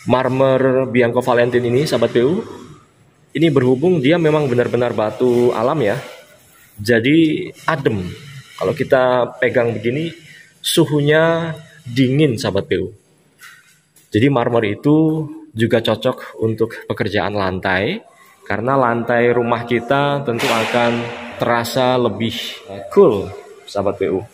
Marmer Bianco Valentin ini, sahabat PU, ini berhubung dia memang benar-benar batu alam ya, jadi adem. Kalau kita pegang begini, suhunya dingin, sahabat PU. Jadi marmer itu juga cocok untuk pekerjaan lantai, karena lantai rumah kita tentu akan terasa lebih cool, sahabat PU.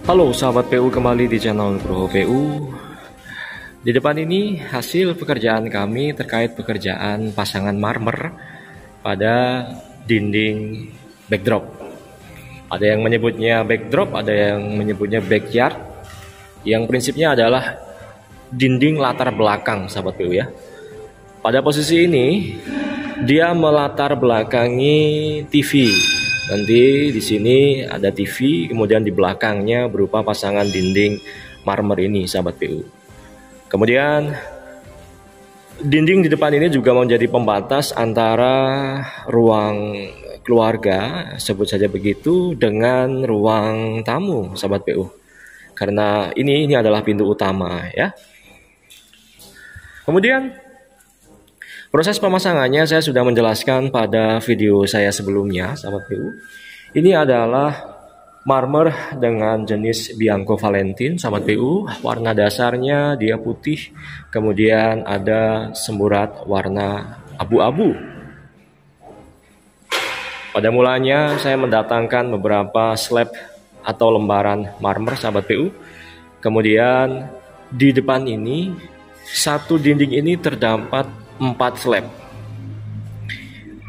Halo sahabat PU, kembali di channel Nugroho PU. Di depan ini hasil pekerjaan kami terkait pekerjaan pasangan marmer pada dinding backdrop. Ada yang menyebutnya backdrop, ada yang menyebutnya backyard. Yang prinsipnya adalah dinding latar belakang, sahabat PU ya. Pada posisi ini dia melatar belakangi TV. Nanti di sini ada TV, kemudian di belakangnya berupa pasangan dinding marmer ini, sahabat PU. Kemudian dinding di depan ini juga menjadi pembatas antara ruang keluarga, sebut saja begitu, dengan ruang tamu, sahabat PU. Karena ini adalah pintu utama ya. Kemudian proses pemasangannya saya sudah menjelaskan pada video saya sebelumnya, sahabat PU. Ini adalah marmer dengan jenis Bianco Valentin, sahabat PU. Warna dasarnya dia putih, kemudian ada semburat warna abu-abu. Pada mulanya saya mendatangkan beberapa slab atau lembaran marmer, sahabat PU. Kemudian di depan ini, satu dinding ini terdapat 4 slab.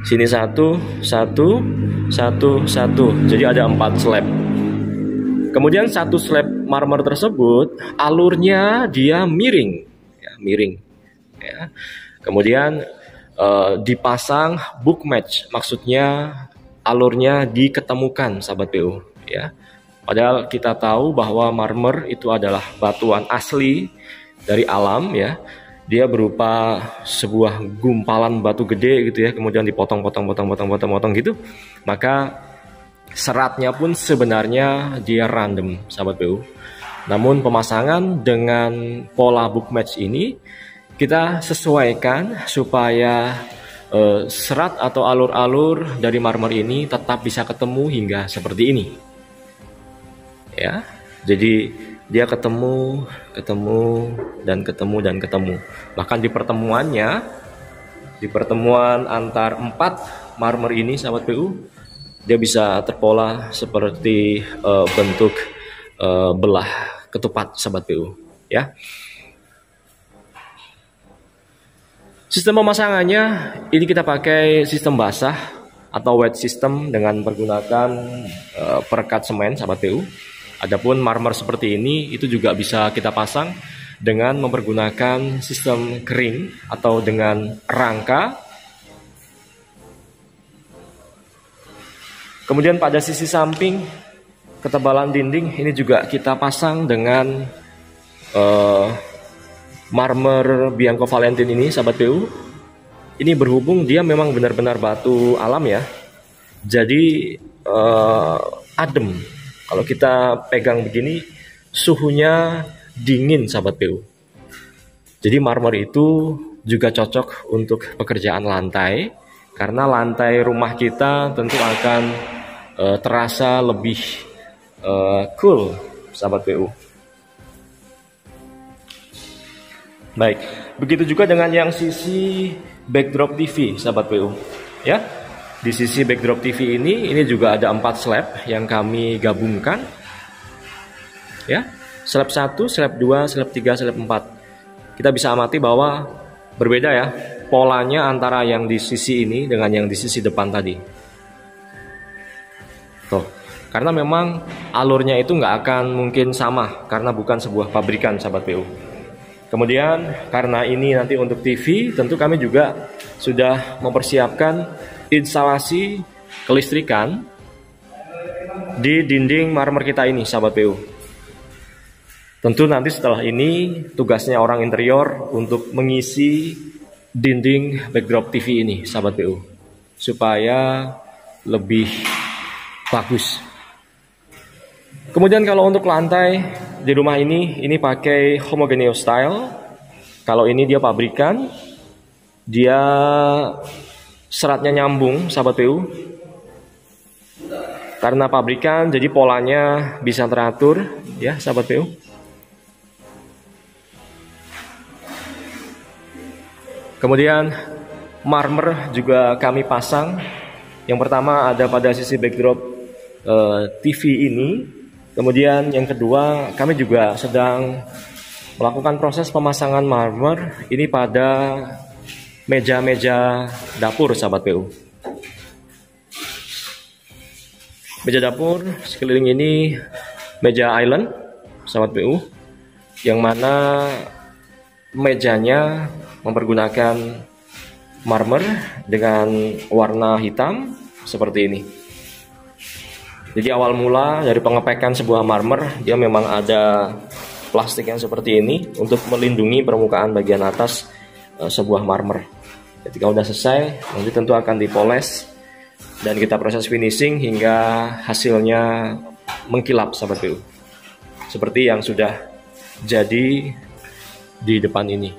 Sini satu. Jadi ada 4 slab. Kemudian satu slab marmer tersebut alurnya dia miring, ya. Kemudian dipasang book match, maksudnya alurnya diketemukan, sahabat PU ya. Padahal kita tahu bahwa marmer itu adalah batuan asli dari alam ya. Dia berupa sebuah gumpalan batu gede gitu ya, kemudian dipotong-potong gitu. Maka seratnya pun sebenarnya dia random, sahabat PU. Namun pemasangan dengan pola book match ini kita sesuaikan supaya serat atau alur-alur dari marmer ini tetap bisa ketemu hingga seperti ini. Ya. Jadi dia ketemu dan ketemu. Bahkan di pertemuan antar 4 marmer ini, sahabat PU, dia bisa terpola seperti bentuk belah ketupat, sahabat PU ya. Sistem pemasangannya ini kita pakai sistem basah atau wet system dengan menggunakan perekat semen, sahabat PU. Adapun marmer seperti ini itu juga bisa kita pasang dengan mempergunakan sistem kering atau dengan rangka. Kemudian pada sisi samping ketebalan dinding ini juga kita pasang dengan marmer Bianco Valentin ini, sahabat PU. Ini berhubung dia memang benar-benar batu alam ya, jadi adem. Kalau kita pegang begini, suhunya dingin, sahabat PU. Jadi marmer itu juga cocok untuk pekerjaan lantai, karena lantai rumah kita tentu akan terasa lebih cool, sahabat PU. Baik, begitu juga dengan yang sisi backdrop TV, sahabat PU. Ya, di sisi backdrop TV ini juga ada 4 slab yang kami gabungkan. Ya, slab 1, slab 2, slab 3, slab 4. Kita bisa amati bahwa berbeda ya polanya antara yang di sisi ini dengan yang di sisi depan tadi. Tuh, karena memang alurnya itu nggak akan mungkin sama karena bukan sebuah pabrikan, sahabat PU. Kemudian karena ini nanti untuk TV, tentu kami juga sudah mempersiapkan instalasi kelistrikan di dinding marmer kita ini, sahabat PU. Tentu nanti setelah ini tugasnya orang interior untuk mengisi dinding backdrop TV ini, sahabat PU, supaya lebih bagus. Kemudian kalau untuk lantai di rumah ini pakai homogeneous style. Kalau ini dia pabrikan, dia seratnya nyambung, sahabat PU. Karena pabrikan, jadi polanya bisa teratur, ya, sahabat PU. Kemudian marmer juga kami pasang. Yang pertama ada pada sisi backdrop TV ini. Kemudian yang kedua, kami juga sedang melakukan proses pemasangan marmer ini pada meja-meja dapur, sahabat PU. Meja dapur sekeliling ini meja island, sahabat PU, yang mana mejanya mempergunakan marmer dengan warna hitam seperti ini. Jadi awal mula dari pengepekan sebuah marmer, dia memang ada plastik yang seperti ini untuk melindungi permukaan bagian atas sebuah marmer. Ketika udah selesai, nanti tentu akan dipoles dan kita proses finishing hingga hasilnya mengkilap, sahabat PU. Seperti yang sudah jadi di depan ini.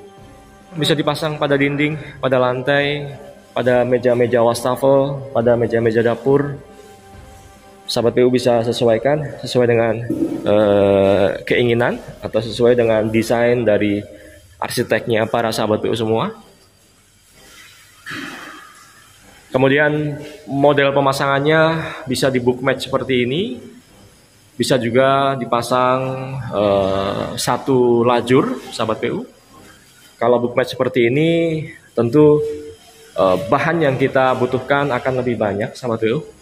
Bisa dipasang pada dinding, pada lantai, pada meja-meja wastafel, pada meja-meja dapur. Sahabat PU bisa sesuaikan sesuai dengan keinginan atau sesuai dengan desain dari arsiteknya para sahabat PU semua. Kemudian model pemasangannya bisa di book match seperti ini. Bisa juga dipasang satu lajur, sahabat PU. Kalau book match seperti ini, tentu bahan yang kita butuhkan akan lebih banyak, sahabat PU.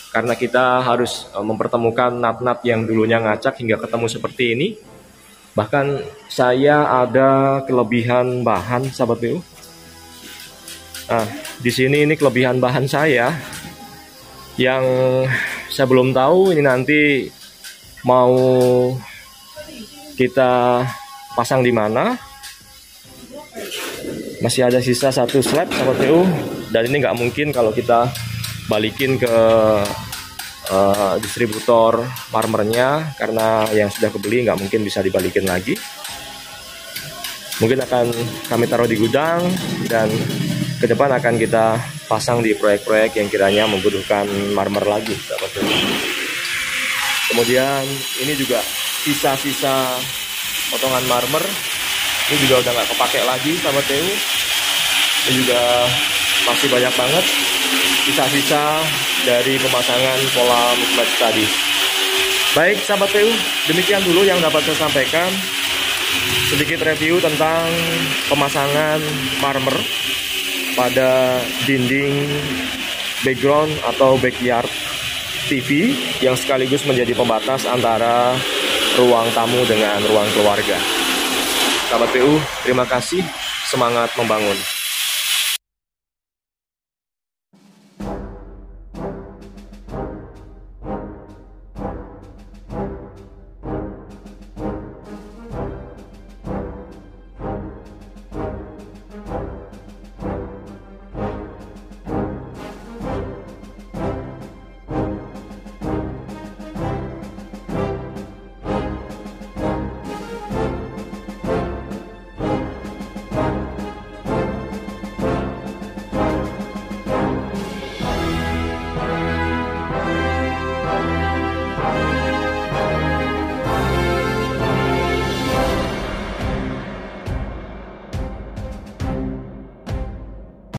Karena kita harus mempertemukan nat-nat yang dulunya ngacak hingga ketemu seperti ini. Bahkan saya ada kelebihan bahan, sahabat PU. Nah, di sini ini kelebihan bahan saya yang saya belum tahu ini nanti mau kita pasang di mana. Masih ada sisa satu slab, sahabat PU, dan ini nggak mungkin kalau kita balikin ke distributor marmernya, karena yang sudah kebeli nggak mungkin bisa dibalikin lagi. Mungkin akan kami taruh di gudang dan ke depan akan kita pasang di proyek-proyek yang kiranya membutuhkan marmer lagi, sahabat PU. Kemudian ini juga sisa-sisa potongan marmer, ini juga udah nggak kepake lagi, sahabat PU. Ini juga masih banyak banget sisa-sisa dari pemasangan pola bookmatch tadi. Baik, sahabat PU, demikian dulu yang dapat saya sampaikan. Sedikit review tentang pemasangan marmer pada dinding background atau backyard TV yang sekaligus menjadi pembatas antara ruang tamu dengan ruang keluarga. Sahabat PU, terima kasih, semangat membangun.